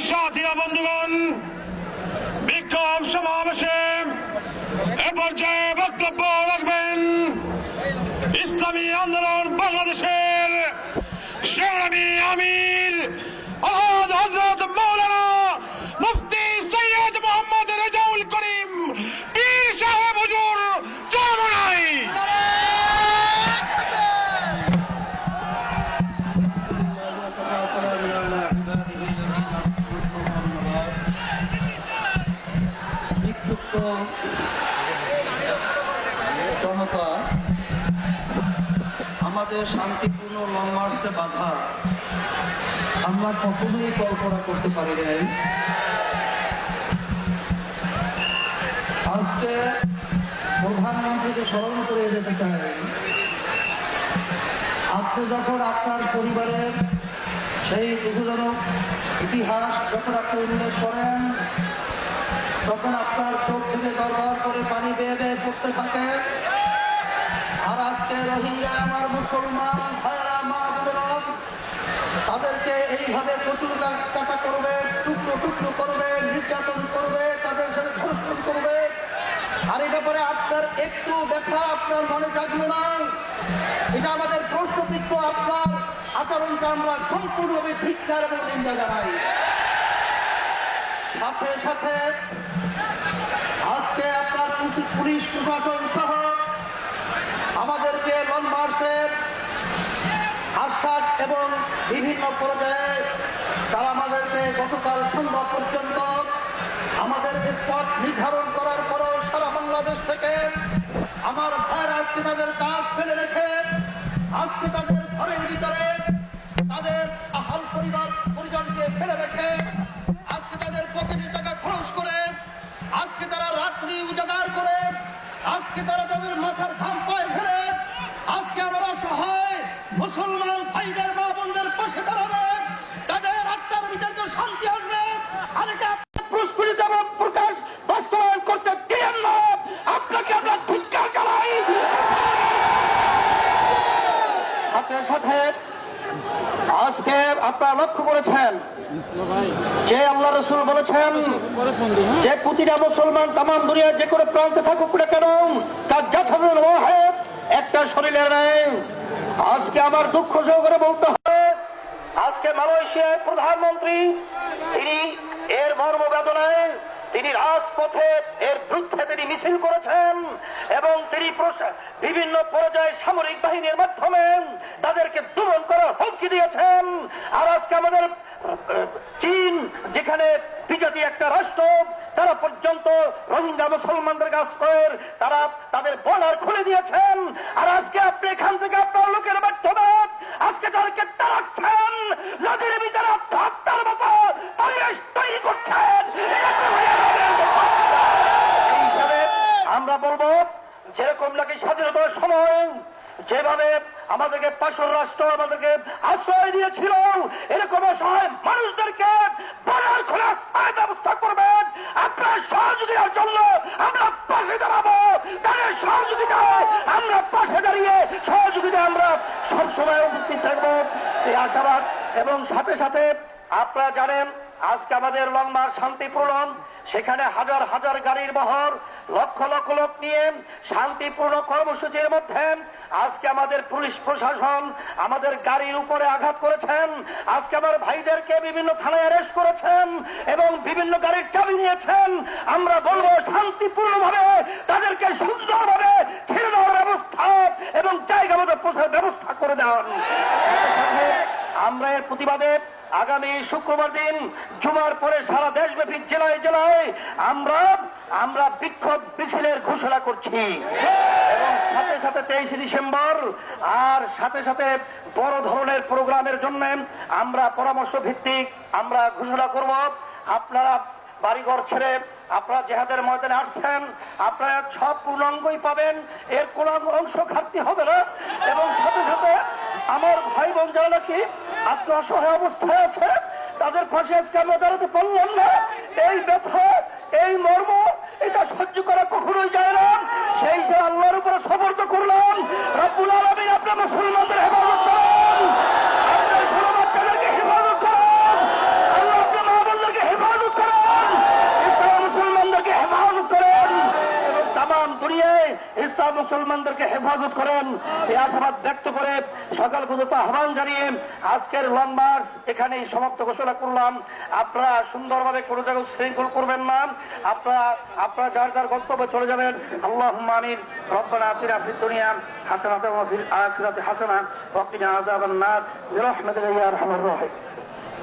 সাথীরা বন্ধুগণ, বিক্ষোভ সমাবেশে এ পর্যায়ে বক্তব্য রাখবেন ইসলামী আন্দোলন বাংলাদেশের সংগ্রামী আমির আহাদ হযরত মাওলানা মুফতি সৈয়দ মোহাম্মদ রেজাউল করিম পীর সাহেব হুজুর চরমনাই। জনতা, আমাদের শান্তিপূর্ণ লং মার্চে বাধা আমরা কখনোই কল্পনা করতে পারি নাই। আজকে প্রধানমন্ত্রীকে স্মরণ করে যেতে চাই, আপনি যখন আপনার পরিবারের সেই দুঃখজনক ইতিহাস যখন আপনি উল্লেখ করেন, তখন আপনার চোখ থেকে দরদর করে পানি বেয়ে বেয়ে পড়তে থাকে। আর আজকে রোহিঙ্গা আমার মুসলমান ভাইরা মা বোনেরা, তাদেরকে এইভাবে কচুর কাটা করবে, টুকরো টুকরো করবে, নির্যাতন করবে, তাদের সাথে ধর্ষণ করবে। আর এই ব্যাপারে আপনার একটু ব্যথা আপনার মনে জাগলো না? এটা আমাদের প্রশ্নবিদ্ধ আপনার আচরণকে আমরা সম্পূর্ণভাবে ধিক্কার এবং নিন্দা জানাই। সাথে সাথে আজকে আপনার পুলিশ প্রশাসন সহ আমাদেরকে লং মার্চের আশ্বাস এবং বিভিন্ন পর্যায়ে তারা আমাদেরকে গতকাল সন্ধ্যা পর্যন্ত আমাদের স্পট নির্ধারণ করার পরও সারা বাংলাদেশ থেকে আমার ভাইয়ের আজকে তাদের কাজ ফেলে রেখে আজকে তাদের ঘরের ভিতরে তাদের আহাল পরিজনকে ফেলে রেখে আজকে তাদের পকেটে টাকা খরচ করে আজকে তারা রাত্রি উজাগার করে আজকে তারা তাদের মাথার ঘাম পায়ে ফেলে আজকে আমরা অসহায় মুসলমান ভাইদের মা বোনদের পাশে দাঁড়াবে, তাদের আত্মার ভিতরে শান্তি আসবে। আর এটা প্রস্ফুটিত এবং প্রকাশ বাস্তবায়ন করতে দিন না, আপনাকে আমরা ধিক্কার জানাই। সাথে সাথে আজকে আপনারা লক্ষ্য করেছেন যে আল্লাহ রাসূল বলেছেন যে প্রতিটা মুসলমান তামাম দুনিয়ার যে কোনো প্রান্তে থাকুক না কেন তার জাসাদুল ওয়াহিদ একটা শরীরের নেই। আজকে আমার দুঃখ সহকারে বলতে হবে, আজকে মালয়েশিয়ার প্রধানমন্ত্রী তিনি এর মর্মবেদনায় তিনি রাজপথে এর বিরুদ্ধে তিনি মিছিল করেছেন এবং তিনি বিভিন্ন পর্যায়ে সামরিক বাহিনীর মাধ্যমে তাদেরকে দমন করার হুমকি দিয়েছেন। আর আজকে আমাদের চীন যেখানে বিজাতি একটা রাষ্ট্র, তারা পর্যন্ত রোহিঙ্গা মুসলমানদের কাছ করে তারা তাদের বর্ডার খুলে দিয়েছেন। আর আজকে আপনি এখান থেকে আপনার লোকের মাধ্যমে আজকে তাদেরকে তাড়াচ্ছেন, নদীর ভিতরে আত্মহত্যার মতো পরিবেশ তৈরি করছেন। এই হিসাবে আমরা বলবো, যেরকম নাকি স্বাধীনতার সময় যেভাবে আমাদেরকে পাশের রাষ্ট্র আমাদেরকে আশ্রয় দিয়েছিল, এরকম অসহায় মানুষদেরকে বর্ডার খোলা ব্যবস্থা করবেন। আপনার সহযোগিতার জন্য আমরা পাশে দাঁড়াবো, তাদের সহযোগিতায় আমরা পাশে দাঁড়িয়ে সহযোগিতা আমরা সবসময় উপস্থিত থাকবো এই আশাবাদ। এবং সাথে সাথে আপনারা জানেন আজকে আমাদের লং মার্চ শান্তিপূর্ণ, সেখানে হাজার হাজার গাড়ির বহর লক্ষ লক্ষ লোক নিয়ে শান্তিপূর্ণ কর্মসূচির মধ্যে আজকে আমাদের পুলিশ প্রশাসন আমাদের গাড়ির উপরে আঘাত করেছেন। আজকে আমার ভাইদেরকে বিভিন্ন থানায় অ্যারেস্ট করেছেন এবং বিভিন্ন গাড়ির চাবি নিয়েছেন। আমরা বলবো শান্তিপূর্ণভাবে তাদেরকে সুন্দরভাবে ছেড়ে দেওয়ার ব্যবস্থা এবং জায়গা মতো পৌঁছার ব্যবস্থা করে দেওয়ার। আমরা এর প্রতিবাদে আগামী শুক্রবার দিন জুমার পরে সারা দেশব্যাপী জেলায় জেলায় আমরা বিক্ষোভ মিছিলের ঘোষণা করছি এবং সাথে সাথে 23 ডিসেম্বর আর সাথে সাথে বড় ধরনের প্রোগ্রামের জন্য আমরা পরামর্শ ভিত্তিক আমরা ঘোষণা করব। আপনারা বাড়িঘর ছেড়ে আপনারা জেহাদের ময়দানে আসছেন, আপনারা সব পূর্ণাঙ্গই পাবেন, এর কোন অংশ ঘাটতি হবে না। এবং সাথে সাথে আমার ভাই বোন যারা নাকি আজকে অসহায় অবস্থায় আছে তাদের পাশে আজকে আমরা দাঁড়াতে পারলাম না, এই ব্যথা এই মর্ম এটা সহ্য করা কখনোই যায় না। সেই সে আল্লাহর উপরে সমর্থ করলাম, রব্বুল আলামিন আপনার মুসলমানদের হেফাজত করেন, আপনার ছোট বাচ্চাদেরকে হেফাজত করেন, আল্লাহ আপনার মা বোনদেরকে গোটা মুসলমানদেরকে হেফাজত করেন এই আশাবাদ ব্যক্ত করে সকাল পর্যন্ত আহ্বান জানিয়ে আজকের লং মার্চ এখানেই সমাপ্ত ঘোষণা করলাম। আপনারা সুন্দরভাবে কোনো জায়গায় শৃঙ্খল করবেন না, আপনারা যার যার গন্তব্যে চলে যাবেন। আল্লাহুম্মা আমিন। রব্বানা আতিনা ফিদ দুনিয়া হাসানাতাও ওয়া ফিল আখিরাতি হাসানাতাও ওয়া কিনা আযাবান নার বিরহমাতিকা ইয়া আরহামার রাহিমিন।